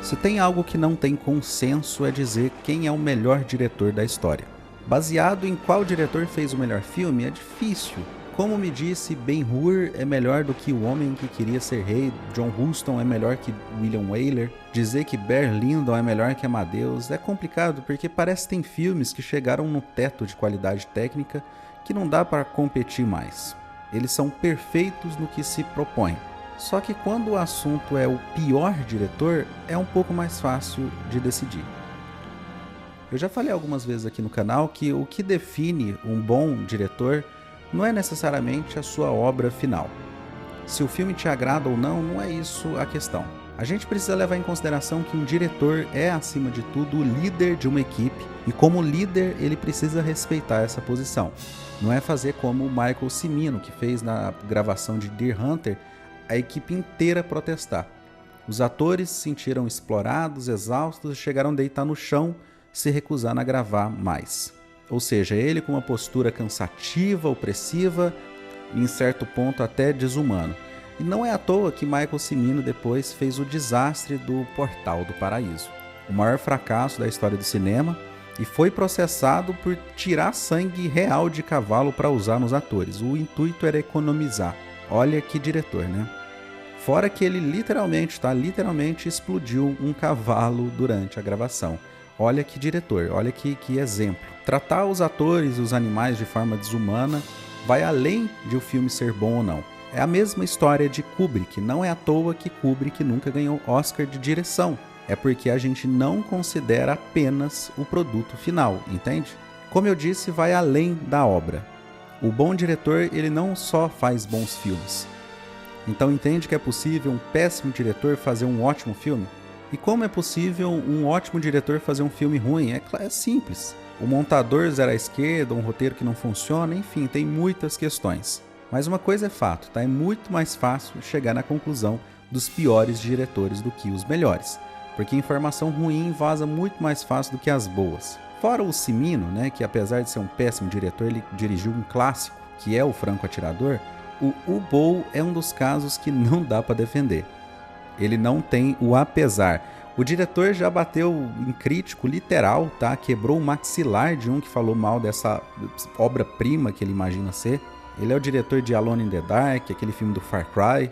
Se tem algo que não tem consenso é dizer quem é o melhor diretor da história. Baseado em qual diretor fez o melhor filme é difícil. Como me disse, Ben-Hur é melhor do que O Homem que Queria Ser Rei, John Huston é melhor que William Wyler, dizer que Barry Lyndon é melhor que Amadeus é complicado porque parece que tem filmes que chegaram no teto de qualidade técnica que não dá para competir mais. Eles são perfeitos no que se propõem. Só que quando o assunto é o pior diretor, é um pouco mais fácil de decidir. Eu já falei algumas vezes aqui no canal que o que define um bom diretor não é necessariamente a sua obra final. Se o filme te agrada ou não, não é isso a questão. A gente precisa levar em consideração que um diretor é, acima de tudo, o líder de uma equipe e como líder ele precisa respeitar essa posição. Não é fazer como o Michael Cimino, que fez na gravação de Deer Hunter, a equipe inteira protestar. Os atores se sentiram explorados, exaustos e chegaram a deitar no chão, se recusando a gravar mais. Ou seja, ele com uma postura cansativa, opressiva e em certo ponto até desumano. E não é à toa que Michael Cimino depois fez o desastre do Portal do Paraíso, o maior fracasso da história do cinema, e foi processado por tirar sangue real de cavalo para usar nos atores. O intuito era economizar. Olha que diretor, né? Fora que ele literalmente explodiu um cavalo durante a gravação. Olha que diretor, olha que exemplo. Tratar os atores e os animais de forma desumana vai além de o filme ser bom ou não. É a mesma história de Kubrick, não é à toa que Kubrick nunca ganhou Oscar de direção. É porque a gente não considera apenas o produto final, entende? Como eu disse, vai além da obra. O bom diretor, ele não só faz bons filmes. Então entende que é possível um péssimo diretor fazer um ótimo filme? E como é possível um ótimo diretor fazer um filme ruim? É simples. O montador zero à esquerda, um roteiro que não funciona, enfim, tem muitas questões. Mas uma coisa é fato, tá? É muito mais fácil chegar na conclusão dos piores diretores do que os melhores. Porque informação ruim vaza muito mais fácil do que as boas. Fora o Cimino, né, que apesar de ser um péssimo diretor, ele dirigiu um clássico, que é O Franco Atirador, o Ubow é um dos casos que não dá para defender. Ele não tem o apesar. O diretor já bateu em crítico literal, tá? Quebrou o maxilar de um que falou mal dessa obra-prima que ele imagina ser. Ele é o diretor de Alone in the Dark, aquele filme do Far Cry.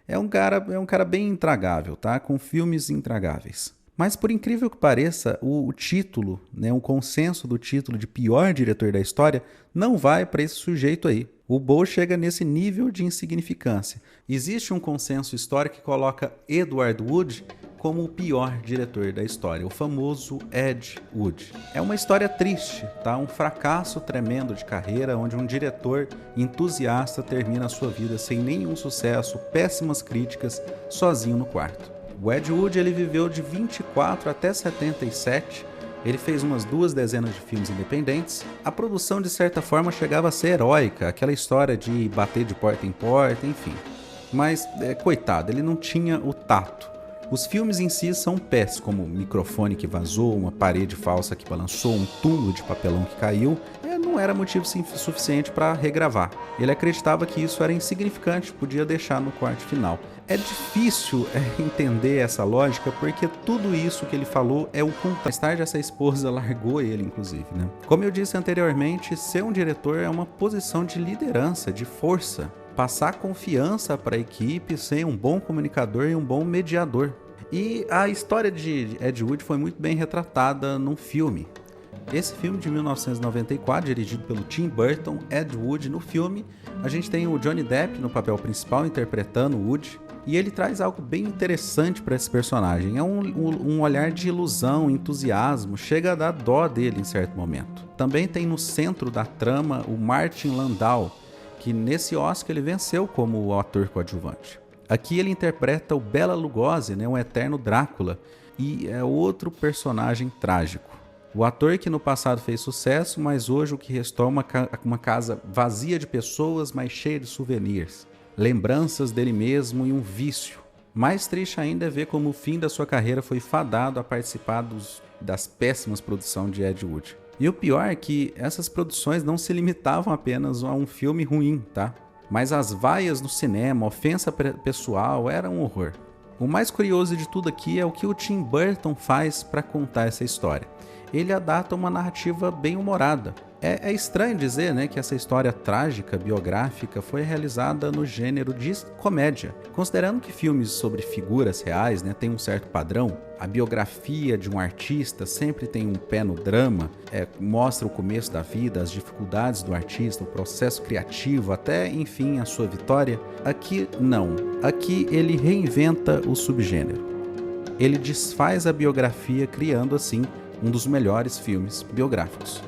É um cara bem intragável, tá? Com filmes intragáveis. Mas por incrível que pareça, o título, né, o consenso do título de pior diretor da história não vai para esse sujeito aí. O Bow chega nesse nível de insignificância. Existe um consenso histórico que coloca Edward Wood como o pior diretor da história, o famoso Ed Wood. É uma história triste, tá? Um fracasso tremendo de carreira, onde um diretor entusiasta termina a sua vida sem nenhum sucesso, péssimas críticas, sozinho no quarto. O Ed Wood ele viveu de 24 até 77, ele fez umas 2 dezenas de filmes independentes. A produção de certa forma chegava a ser heróica, aquela história de bater de porta em porta, enfim. Mas, coitado, ele não tinha o tato. Os filmes em si são péssimos, como um microfone que vazou, uma parede falsa que balançou, um túmulo de papelão que caiu. Não era motivo suficiente para regravar. Ele acreditava que isso era insignificante, podia deixar no corte final. É difícil entender essa lógica, porque tudo isso que ele falou é o contrário. Mais tarde essa esposa largou ele, inclusive, né? Como eu disse anteriormente, ser um diretor é uma posição de liderança, de força. Passar confiança para a equipe, ser um bom comunicador e um bom mediador. E a história de Ed Wood foi muito bem retratada num filme. Esse filme de 1994, dirigido pelo Tim Burton, Ed Wood. No filme, a gente tem o Johnny Depp no papel principal, interpretando Wood, e ele traz algo bem interessante para esse personagem. É um olhar de ilusão, entusiasmo, chega a dar dó dele em certo momento. Também tem no centro da trama o Martin Landau, que nesse Oscar ele venceu como o ator coadjuvante. Aqui ele interpreta o Bela Lugosi, né, um eterno Drácula, e é outro personagem trágico. O ator que no passado fez sucesso, mas hoje o que restou é uma casa vazia de pessoas, mas cheia de souvenirs, lembranças dele mesmo e um vício. Mais triste ainda é ver como o fim da sua carreira foi fadado a participar das péssimas produções de Ed Wood. E o pior é que essas produções não se limitavam apenas a um filme ruim, tá? Mas as vaias no cinema, ofensa pessoal, era um horror. O mais curioso de tudo aqui é o que o Tim Burton faz para contar essa história. Ele adapta uma narrativa bem humorada. É estranho dizer, né, que essa história trágica, biográfica, foi realizada no gênero de comédia. Considerando que filmes sobre figuras reais, né, têm um certo padrão, a biografia de um artista sempre tem um pé no drama, mostra o começo da vida, as dificuldades do artista, o processo criativo, até, enfim, a sua vitória. Aqui, não. Aqui ele reinventa o subgênero. Ele desfaz a biografia, criando, assim, um dos melhores filmes biográficos.